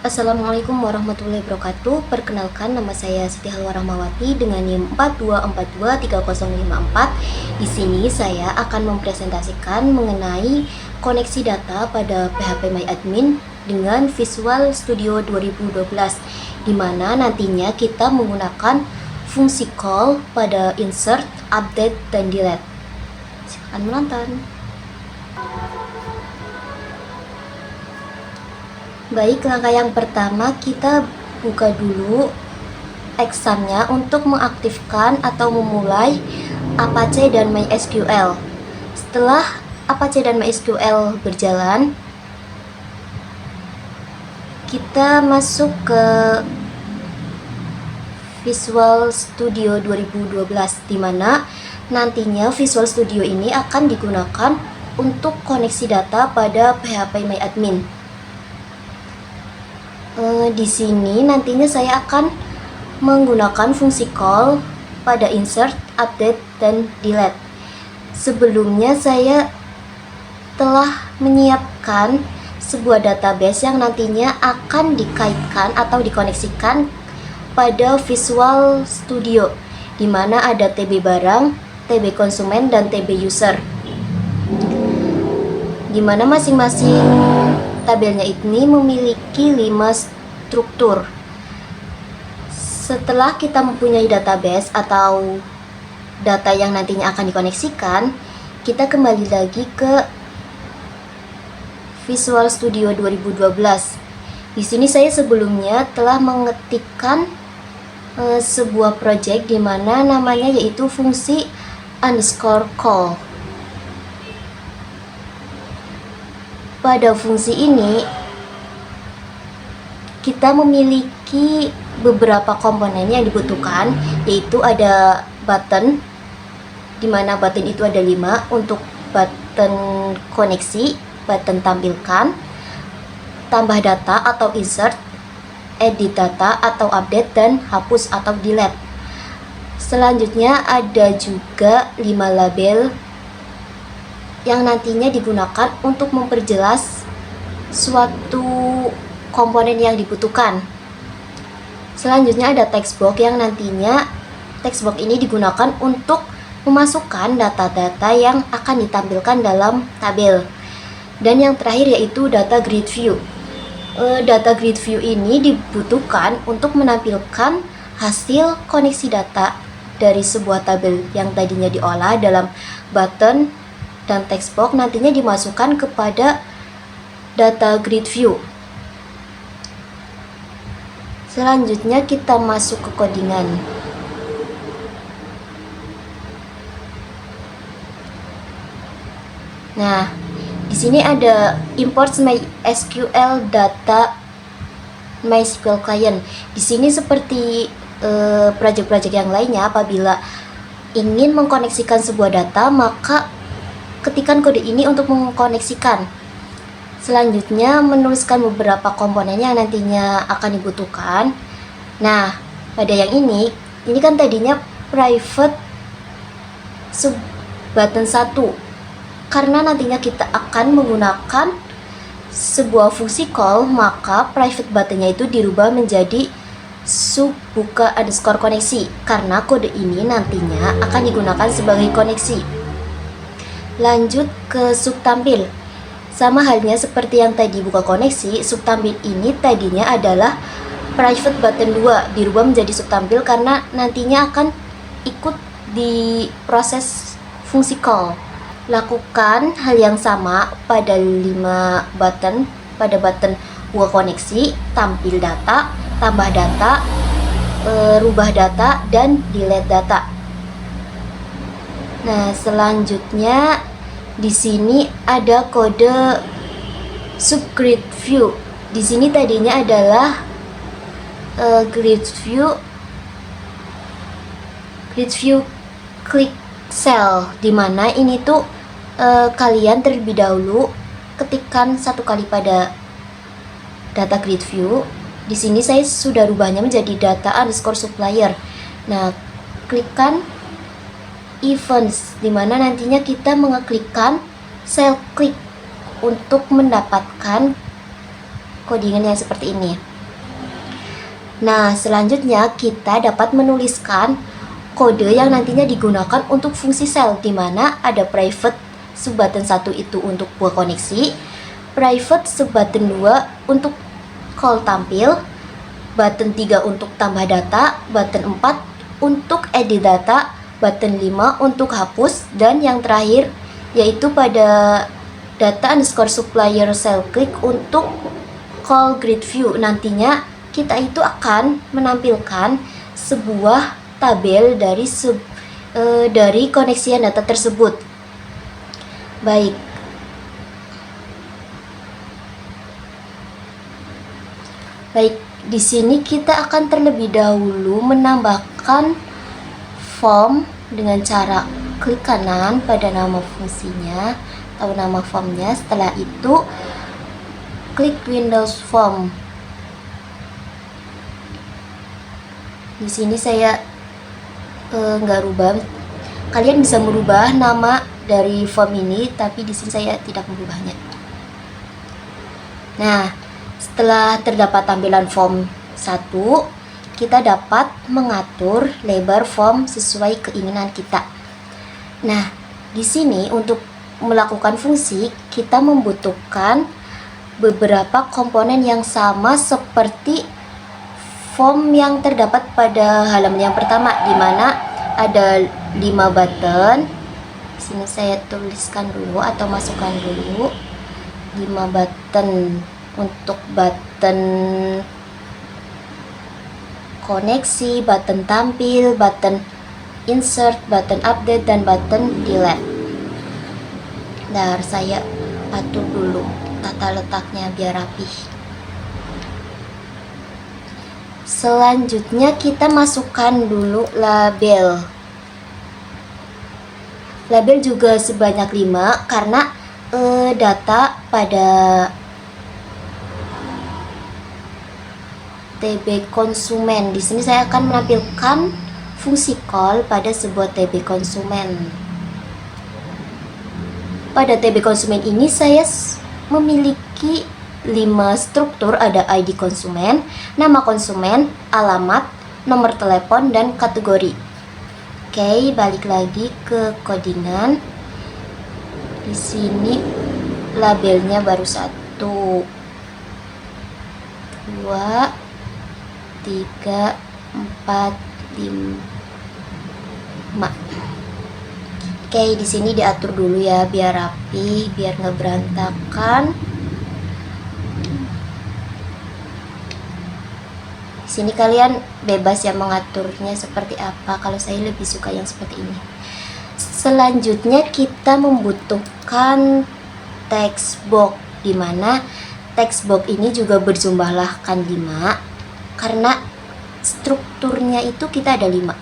Assalamualaikum warahmatullahi wabarakatuh. Perkenalkan, nama saya Siti Halwa Rahmawati dengan NIM 42423054. Di sini saya akan mempresentasikan mengenai koneksi data pada PHP MyAdmin dengan Visual Studio 2012, di mana nantinya kita menggunakan fungsi call pada insert, update, dan delete. Silakan menonton. Baik, langkah yang pertama kita buka dulu examnya untuk mengaktifkan atau memulai Apache dan MySQL. Setelah Apache dan MySQL berjalan, kita masuk ke Visual Studio 2012, di mana nantinya Visual Studio ini akan digunakan untuk koneksi data pada PHP MyAdmin. Di sini nantinya saya akan menggunakan fungsi call pada insert, update, dan delete. Sebelumnya saya telah menyiapkan sebuah database yang nantinya akan dikaitkan atau dikoneksikan pada Visual Studio, di mana ada TB barang, TB konsumen, dan TB user, di mana masing-masing tabelnya ini memiliki 5 struktur. Setelah kita mempunyai database atau data yang nantinya akan dikoneksikan, kita kembali lagi ke Visual Studio 2012. Di sini saya sebelumnya telah mengetikkan sebuah project di mana namanya yaitu fungsi _call. Pada fungsi ini kita memiliki beberapa komponen yang dibutuhkan, yaitu ada button, di mana button itu ada 5 untuk button koneksi, button tampilkan, tambah data atau insert, edit data atau update, dan hapus atau delete. Selanjutnya ada juga 5 label yang nantinya digunakan untuk memperjelas suatu komponen yang dibutuhkan. Selanjutnya ada text box yang nantinya text box ini digunakan untuk memasukkan data-data yang akan ditampilkan dalam tabel. Dan yang terakhir yaitu data grid view. Data grid view ini dibutuhkan untuk menampilkan hasil koneksi data dari sebuah tabel yang tadinya diolah dalam button dan text box, nantinya dimasukkan kepada data grid view. Selanjutnya kita masuk ke codingan. Nah, di sini ada import MySQL data MySQL client. Di sini seperti project-project yang lainnya, apabila ingin mengkoneksikan sebuah data, maka ketikan kode ini untuk mengkoneksikan. Selanjutnya menuliskan beberapa komponen yang nantinya akan dibutuhkan. Nah, pada yang ini kan tadinya private sub button 1. Karena nantinya kita akan menggunakan sebuah fungsi call, maka private buttonnya itu dirubah menjadi sub buka _ koneksi, karena kode ini nantinya akan digunakan sebagai koneksi. Lanjut ke subtampil. Sama halnya seperti yang tadi buka koneksi, subtampil ini tadinya adalah private button 2 dirubah menjadi subtampil karena nantinya akan ikut di proses fungsi call. Lakukan hal yang sama pada 5 button, pada button buka koneksi, tampil data, tambah data, rubah data, dan delete data. Nah, selanjutnya di sini ada kode subgrid view. Di sini tadinya adalah grid view click cell, dimana ini tuh kalian terlebih dahulu ketikkan 1 kali pada data grid view. Di sini saya sudah rubahnya menjadi data _supplier. Nah, klikkan events, dimana nantinya kita mengeklikkan sel klik untuk mendapatkan codingan yang seperti ini. Nah, selanjutnya kita dapat menuliskan kode yang nantinya digunakan untuk fungsi sel, di mana ada private subbutton 1 itu untuk buah koneksi, private subbutton 2 untuk call tampil, button 3 untuk tambah data, button 4 untuk edit data, button 5 untuk hapus, dan yang terakhir yaitu pada data underscore supplier cell click untuk call grid view. Nantinya kita itu akan menampilkan sebuah tabel dari koneksian data tersebut. Baik. Baik, di sini kita akan terlebih dahulu menambahkan form dengan cara klik kanan pada nama fungsinya atau nama formnya. Setelah itu klik Windows Form. Di sini saya nggak rubah. Kalian bisa merubah nama dari form ini, tapi di sini saya tidak merubahnya. Nah, setelah terdapat tampilan form 1, kita dapat mengatur lebar form sesuai keinginan kita. Nah, di sini untuk melakukan fungsi kita membutuhkan beberapa komponen yang sama seperti form yang terdapat pada halaman yang pertama, di mana ada 5 button. Di sini saya tuliskan dulu atau masukkan dulu 5 button untuk button koneksi, button tampil, button insert, button update, dan button delete. Nah, saya atur dulu tata letaknya biar rapih. Selanjutnya kita masukkan dulu label. Label juga sebanyak 5 karena data pada TB konsumen. Di sini saya akan menampilkan fungsi call pada sebuah TB konsumen. Pada TB konsumen ini saya memiliki 5 struktur, ada ID konsumen, nama konsumen, alamat, nomor telepon, dan kategori. Oke, balik lagi ke codingan. Di sini labelnya baru 1, 2, 3, 4, 5. Oke, di sini diatur dulu ya biar rapi, biar nggak berantakan. Di sini kalian bebas ya mengaturnya seperti apa. Kalau saya lebih suka yang seperti ini. Selanjutnya kita membutuhkan text box, di mana text box ini juga berjumlahkan 5 karena strukturnya itu kita ada 5.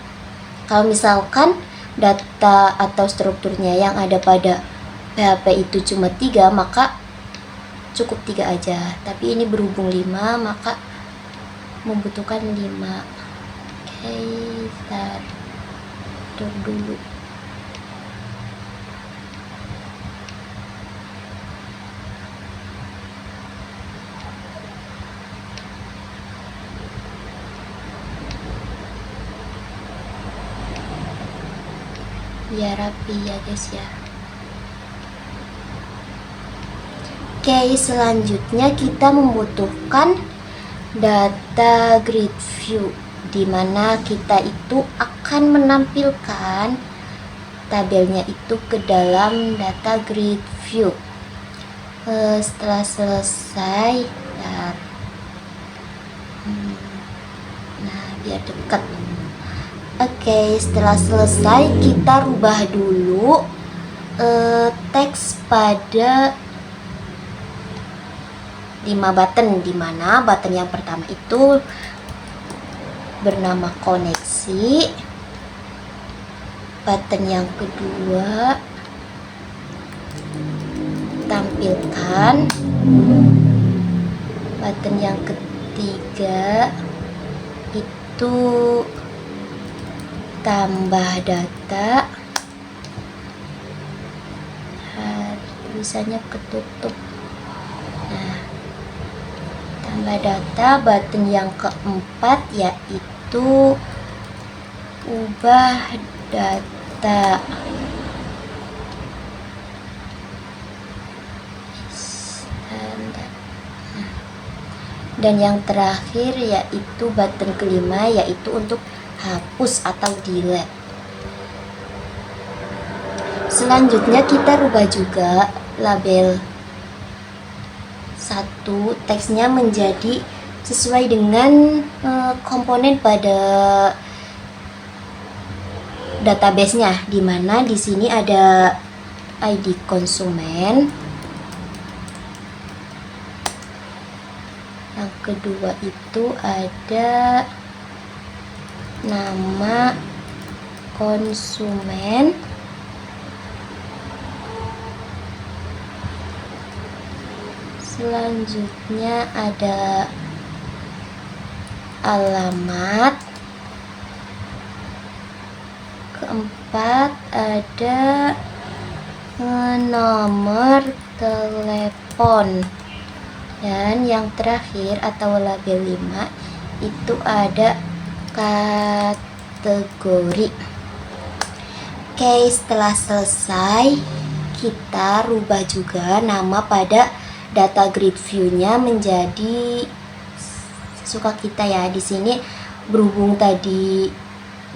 Kalau misalkan data atau strukturnya yang ada pada PHP itu cuma 3, maka cukup 3 aja. Tapi ini berhubung 5, maka membutuhkan 5. Oke, kita atur dulu. Biar rapi ya guys ya. Oke, selanjutnya kita membutuhkan data grid view, di mana kita itu akan menampilkan tabelnya itu ke dalam data grid view. Setelah selesai, nah biar dekat. Oke, setelah selesai kita rubah dulu teks pada 5 button, di mana button yang pertama itu bernama koneksi, button yang kedua tampilkan, button yang ketiga itu tambah data. Tulisannya ketutup. Nah, tambah data. Button yang keempat yaitu ubah data. Dan yang terakhir yaitu button kelima, yaitu untuk hapus atau delete. Selanjutnya kita rubah juga label 1, teksnya menjadi sesuai dengan komponen pada database-nya, dimana di sini ada ID konsumen. Yang kedua itu ada nama konsumen. Selanjutnya ada alamat. Keempat ada nomor telepon. Dan yang terakhir atau label 5 itu ada kategori. Oke, setelah selesai kita rubah juga nama pada data grid view-nya menjadi suka kita ya. Di sini berhubung tadi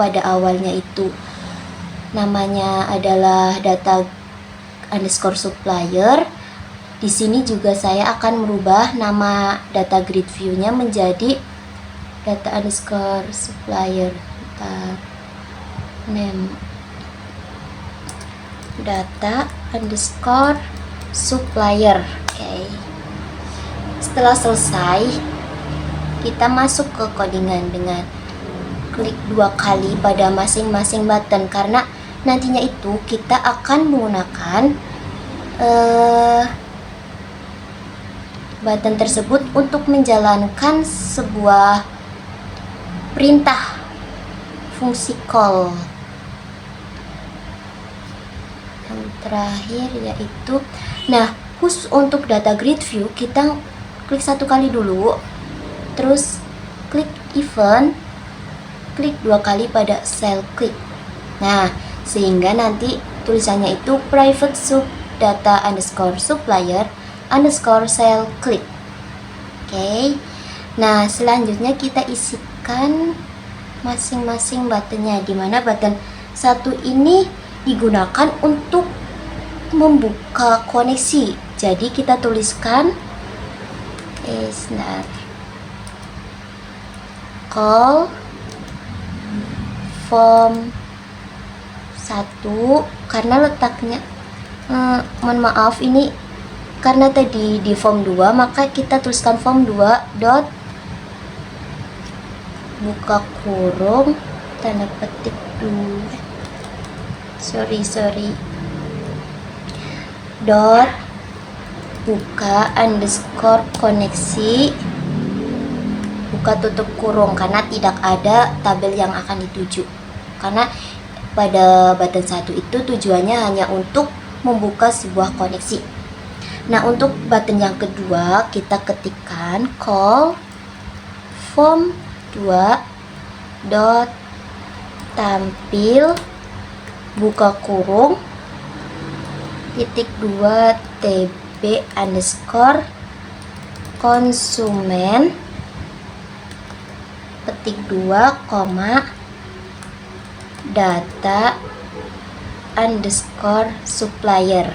pada awalnya itu namanya adalah data underscore supplier, di sini juga saya akan merubah nama data grid view-nya menjadi data underscore supplier. Name data underscore supplier. Oke. Setelah selesai, kita masuk ke codingan dengan klik 2 kali pada masing-masing button, karena nantinya itu kita akan menggunakan button tersebut untuk menjalankan sebuah perintah fungsi call. Yang terakhir yaitu, nah khusus untuk data grid view kita klik 1 kali dulu, terus klik event, klik 2 kali pada cell click. Nah, sehingga nanti tulisannya itu private sub data underscore supplier underscore cell click. Oke. Nah, selanjutnya kita isikan masing-masing buttonnya, dimana button 1 ini digunakan untuk membuka koneksi. Jadi kita tuliskan call form 1, karena letaknya mohon maaf, ini karena tadi di form 2, maka kita tuliskan form 2 dot buka kurung tanda petik 2 dot buka underscore koneksi buka tutup kurung, karena tidak ada tabel yang akan dituju, karena pada button 1 itu tujuannya hanya untuk membuka sebuah koneksi. Nah, untuk button yang kedua kita ketikkan call form 2 dot tampil buka kurung titik 2 tb underscore konsumen petik 2 koma data underscore supplier.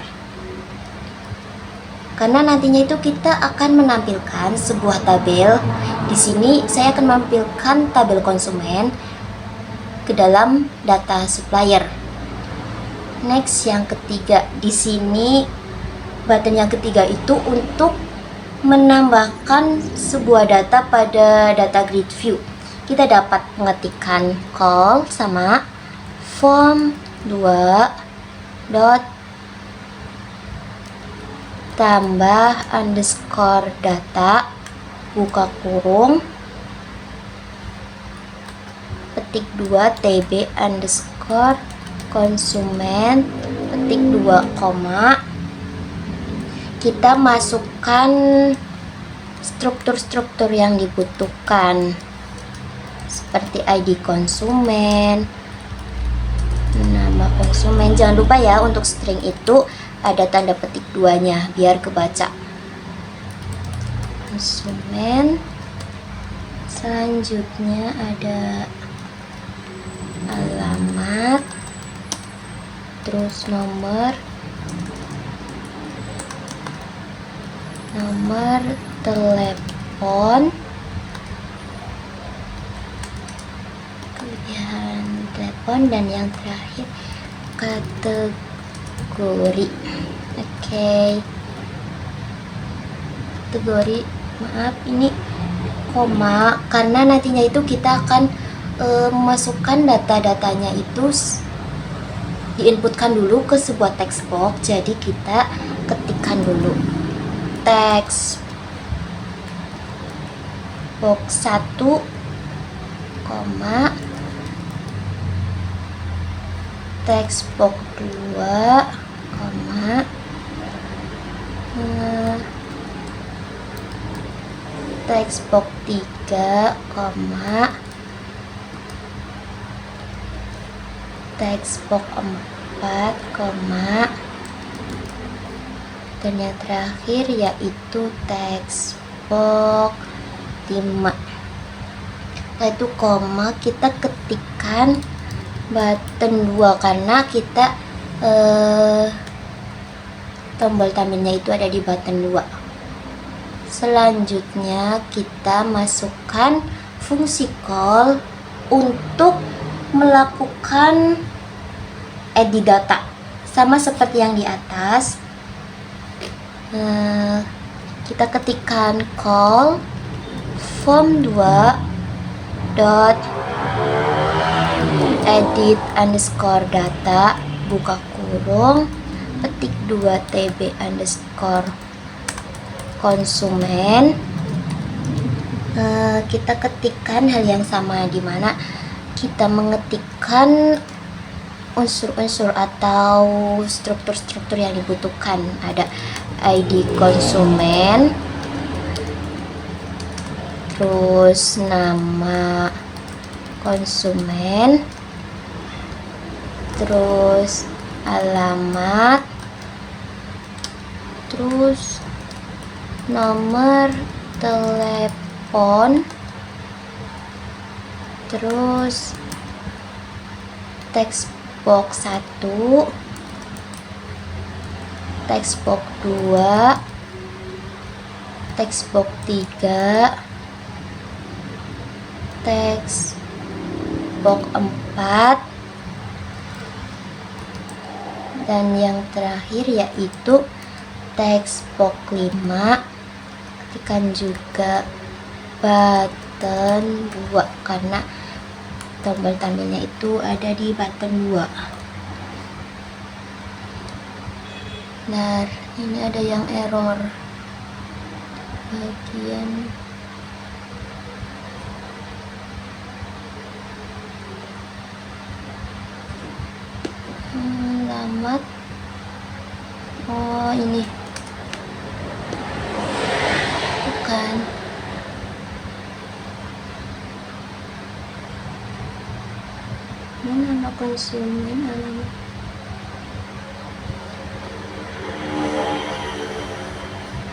Karena nantinya itu kita akan menampilkan sebuah tabel. Di sini saya akan menampilkan tabel konsumen ke dalam data supplier. Next, yang ketiga, di sini button yang ketiga itu untuk menambahkan sebuah data pada data grid view. Kita dapat mengetikkan call sama form 2 dot tambah underscore data buka kurung petik 2 tb underscore konsumen petik 2 koma kita masukkan struktur-struktur yang dibutuhkan seperti ID konsumen, nama konsumen. Jangan lupa ya, untuk string itu ada tanda petik 2-nya biar kebaca. Konsumen. Selanjutnya ada alamat, terus nomor telepon, kelebihan telepon, dan yang terakhir kategori. Oke. Kategori, maaf ini koma karena nantinya itu kita akan memasukkan data-datanya itu diinputkan dulu ke sebuah text box. Jadi kita ketikkan dulu text box 1, koma, text box 2, koma, text box 3, koma, text box 4, koma, dan yang terakhir yaitu text box 5. Setelah itu koma, kita ketikkan button 2 karena kita tombol tampilnya itu ada di button 2. Selanjutnya kita masukkan fungsi call untuk melakukan edit data, sama seperti yang di atas. Kita ketikkan call form2 dot edit underscore data, buka kurung, ketik 2 tb underscore konsumen. Kita ketikkan hal yang sama, di mana kita mengetikkan unsur-unsur atau struktur-struktur yang dibutuhkan. Ada ID konsumen, terus nama konsumen, terus alamat, terus nomor telepon, terus text box 1, text box 2, text box 3, text box 4, dan yang terakhir yaitu text box 5. Ketikkan juga button 2 karena tombol tampilnya itu ada di button 2. Nah, ini ada yang error bagian alamat. Oh, ini bukan. Ini nama konsumen, alamat.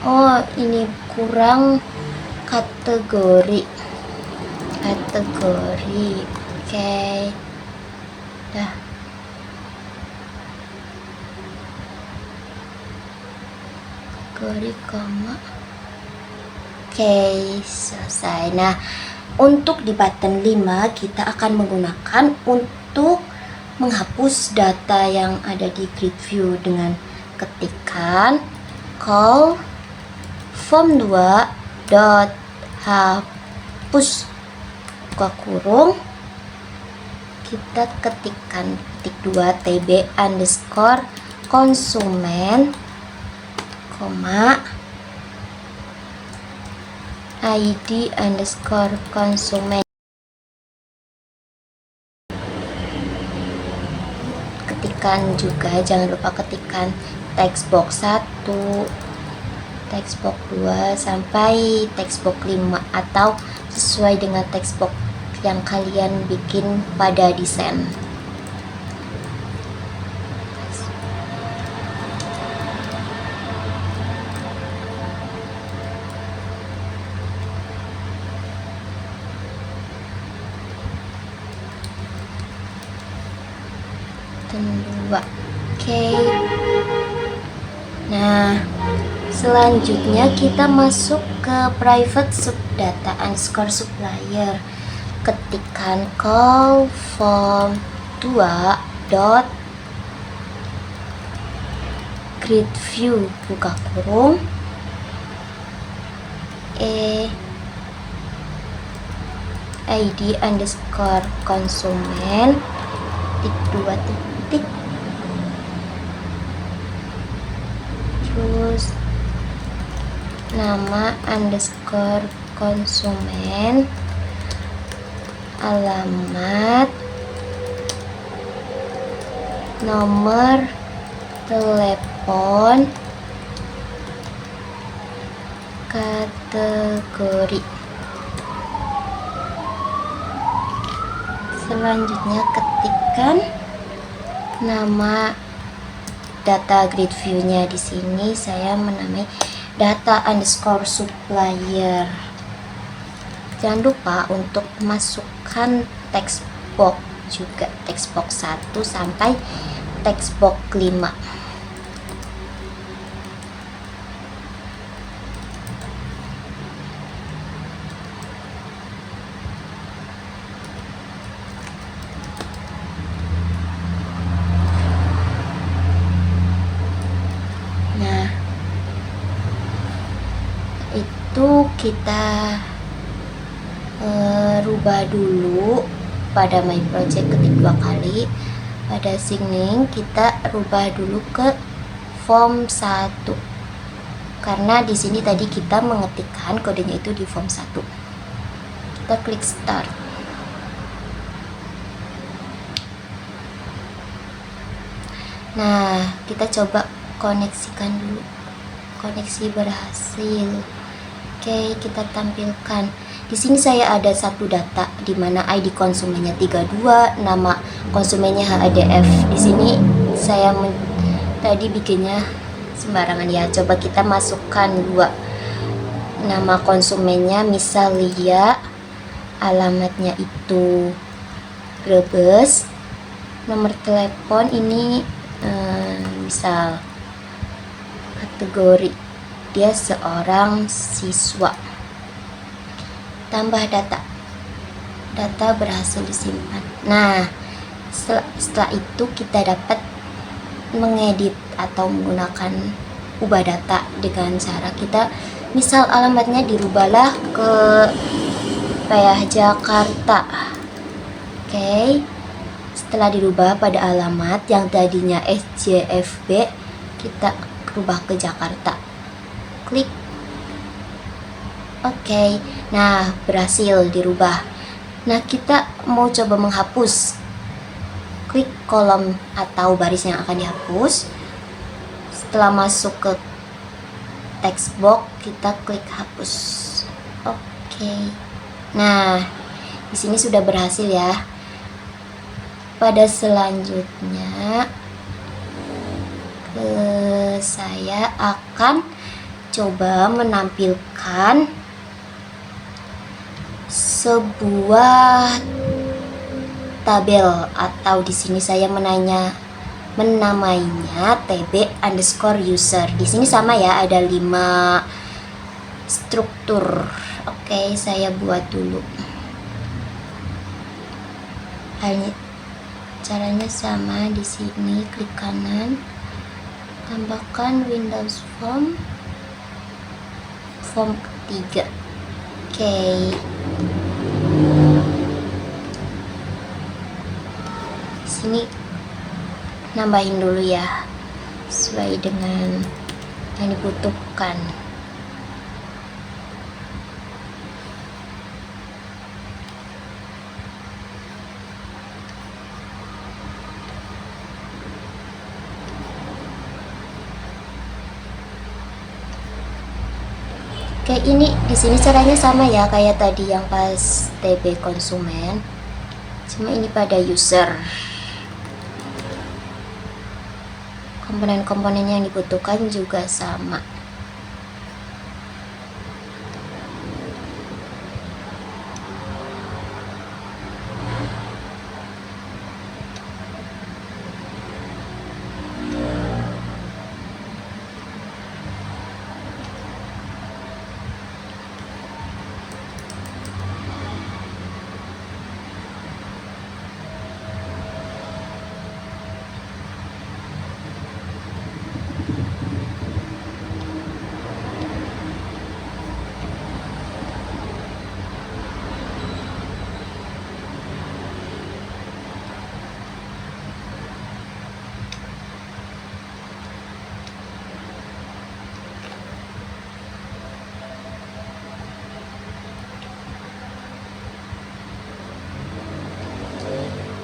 Oh, ini kurang kategori. Oke. Dah. Kategori, koma. Oke, selesai. Nah, untuk di button 5 kita akan menggunakan untuk menghapus data yang ada di grid view dengan ketikan call form2 dot hapus, buka kurung, kita ketikkan ketik 2 tb underscore konsumen, koma, ID underscore konsumen. Ketikan juga, jangan lupa ketikan text box 1, textbox 2 sampai textbox 5 atau sesuai dengan textbox yang kalian bikin pada desain. Dua. Oke. Nah, selanjutnya kita masuk ke private subdata underscore supplier. Ketikkan call form 2 dot grid view buka kurung id underscore konsumen dua titik, terus nama underscore konsumen, alamat, nomor telepon, kategori. Selanjutnya ketikkan nama data grid view-nya. Di sini saya menamai data underscore supplier. Jangan lupa untuk masukkan text box juga, text box 1 sampai text box 5. Itu kita rubah dulu pada my project, ketik 2 kali. Pada signing kita rubah dulu ke form 1 karena di sini tadi kita mengetikkan kodenya itu di form 1. Kita klik start. Nah, kita coba koneksikan dulu. Koneksi berhasil. Oke, kita tampilkan. Di sini saya ada satu data di mana ID konsumennya 32, nama konsumennya HADF. Di sini saya tadi bikinnya sembarangan ya. Coba kita masukkan 2 nama konsumennya, misal Lia, alamatnya itu Brebes, nomor telepon ini misal kategori dia seorang siswa. Tambah data berhasil disimpan. Nah, setelah itu kita dapat mengedit atau menggunakan ubah data dengan cara kita, misal alamatnya dirubahlah ke Jakarta. Oke, setelah dirubah pada alamat yang tadinya SJFB, kita rubah ke Jakarta. Klik Oke. Nah, berhasil dirubah. Nah, kita mau coba menghapus. Klik kolom atau baris yang akan dihapus. Setelah masuk ke text box, kita klik hapus. Oke. Nah, di sini sudah berhasil ya. Pada selanjutnya saya akan coba menampilkan sebuah tabel, atau di sini saya menamainya tb_user. Di sini sama ya, ada 5 struktur. Oke, saya buat dulu. Caranya sama, di sini klik kanan, tambahkan Windows form ketiga. Oke. Sini nambahin dulu ya, sesuai dengan yang dibutuhkan. ini di sini caranya sama ya kayak tadi yang pas TB konsumen, cuma ini pada user. Komponen-komponen yang dibutuhkan juga sama.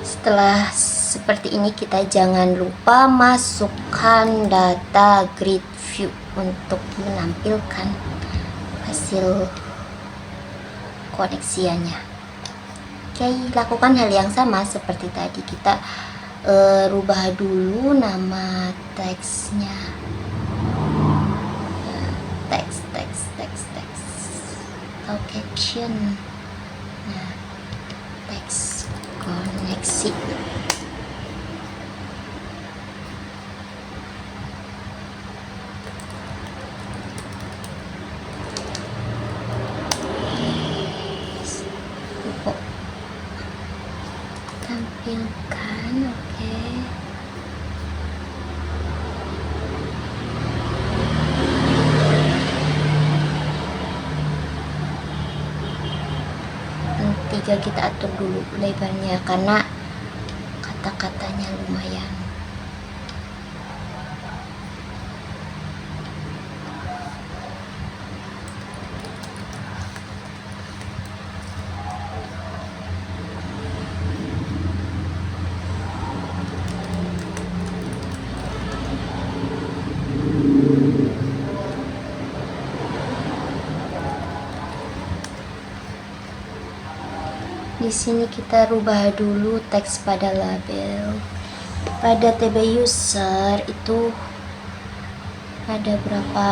Setelah seperti ini, kita jangan lupa masukkan data grid view untuk menampilkan hasil koneksiannya. Oke, lakukan hal yang sama seperti tadi. Kita rubah dulu nama teksnya. Teks caption. Nah, teks koneksi. Tampilkan, oke. Tiga kita atur dulu lebarnya karena kata-katanya lumayan. Di sini kita rubah dulu teks pada label. Pada TB user itu ada berapa?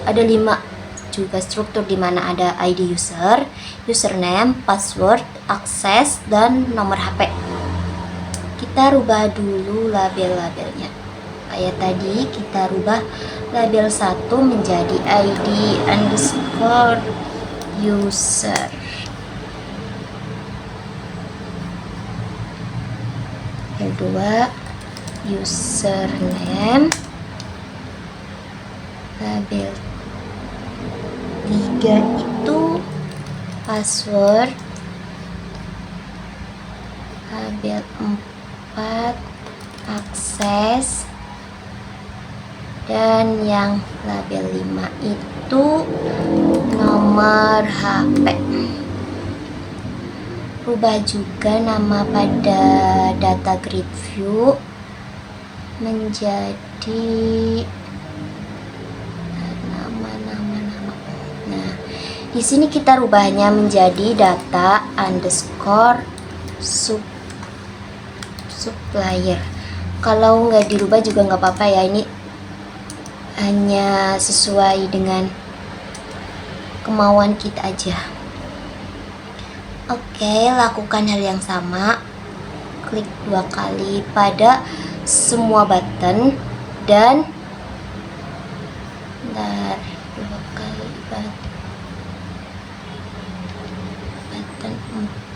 Ada 5 juga struktur, di mana ada ID user, username, password, akses, dan nomor HP. Kita rubah dulu label-labelnya. Kayak tadi kita rubah label 1 menjadi ID underscore user. Kedua, username. Label 3 itu password. Label 4 akses. Dan yang label 5 itu nomor HP. Rubah juga nama pada data grid view menjadi nama. Nah, di sini kita rubahnya menjadi data underscore supplier. Kalau nggak dirubah juga nggak apa-apa ya, ini hanya sesuai dengan kemauan kita aja. Oke, lakukan hal yang sama. Klik 2 kali pada semua button dan 2 kali button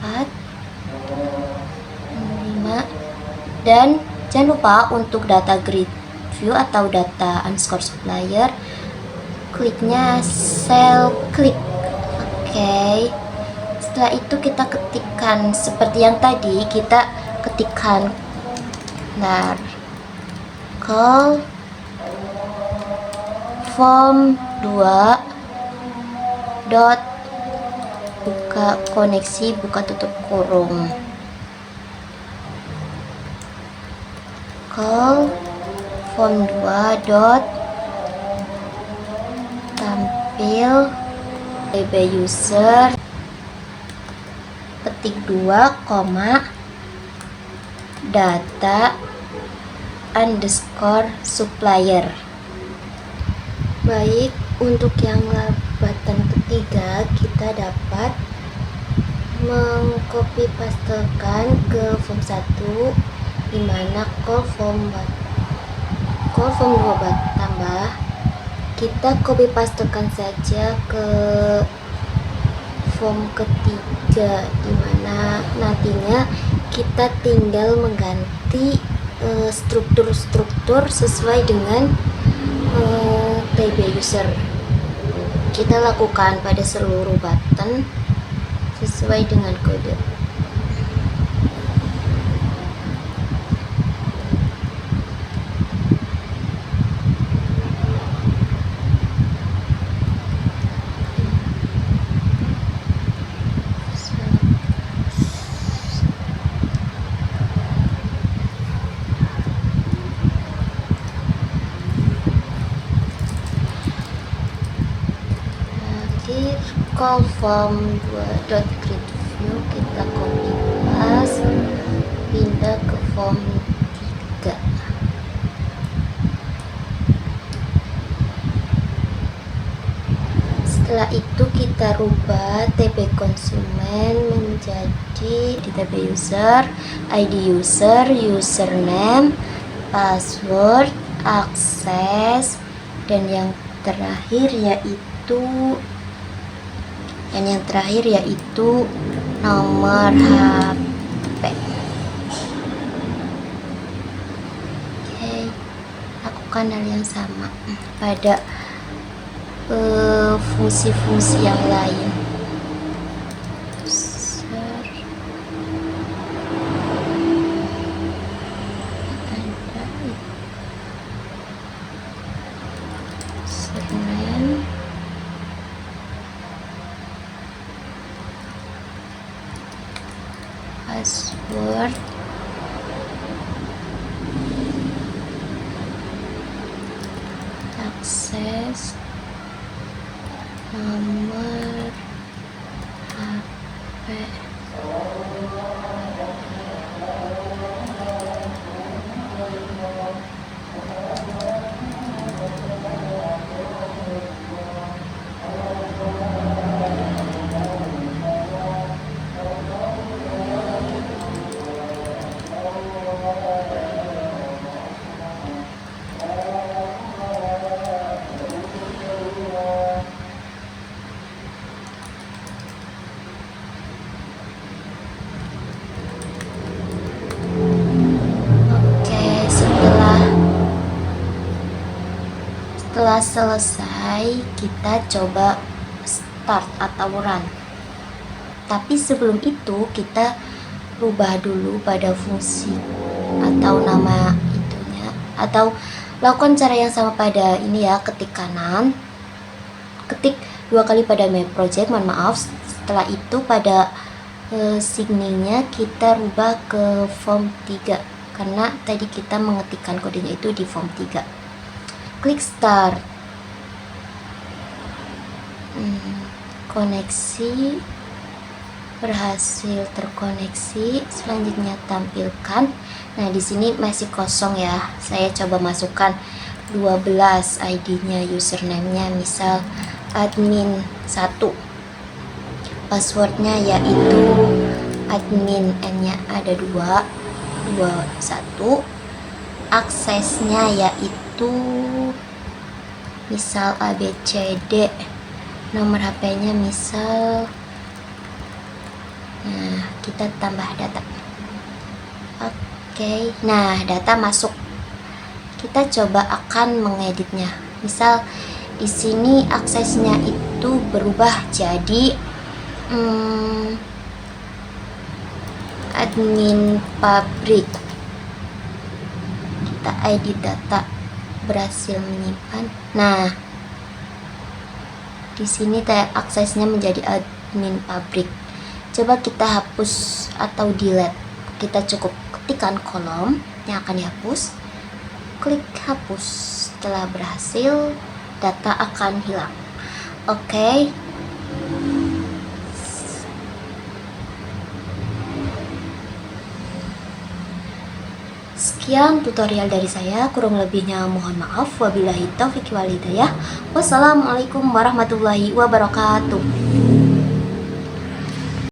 4, 5, dan jangan lupa untuk data grid view atau data underscore supplier, kliknya cell klik. Oke. Setelah itu kita ketikkan seperti yang tadi, kita ketikkan call form 2 dot buka koneksi buka tutup kurung, call form 2 dot tampilkan tampil DB user, ketik 2, data underscore supplier. Baik, untuk yang button ketiga kita dapat mengcopy pastekan ke form 1, dimana call form 2 tambah, kita copy pastekan saja ke form ketiga, dimana nantinya kita tinggal mengganti struktur-struktur sesuai dengan TB user. Kita lakukan pada seluruh button sesuai dengan kode. Call form 2.grid view kita copy paste, pindah ke form 3. Setelah itu kita rubah TB konsumen menjadi di TB user, ID user, username, password, akses, dan yang terakhir yaitu nomor HP. Oke, lakukan hal yang sama pada fungsi-fungsi yang lain. Password, akses, nomor HP. Setelah selesai, kita coba start atau run. Tapi sebelum itu kita rubah dulu pada fungsi atau nama itunya, atau lakukan cara yang sama pada ini ya, ketik kanan, ketik 2 kali pada my project, mohon maaf. Setelah itu pada signingnya kita rubah ke form 3 karena tadi kita mengetikkan kodenya itu di form 3. Klik start. Koneksi berhasil terkoneksi. Selanjutnya tampilkan. Nah, di sini masih kosong ya. Saya coba masukkan 12 ID-nya, username-nya misal admin 1. Passwordnya yaitu admin, N-nya ada 1. Aksesnya yaitu misal ABCD, nomor HP-nya misal, nah kita tambah data. Oke, nah data masuk. Kita coba akan mengeditnya. Misal di sini aksesnya itu berubah jadi admin pabrik. Kita edit data, berhasil menyimpan. Nah, di sini aksesnya menjadi admin pabrik. Coba kita hapus atau delete. Kita cukup ketikkan kolom yang akan dihapus, klik hapus. Setelah berhasil, data akan hilang. Oke. Sekian tutorial dari saya, kurang lebihnya mohon maaf. Wabillahi taufiq wal hidayah. Wassalamualaikum warahmatullahi wabarakatuh.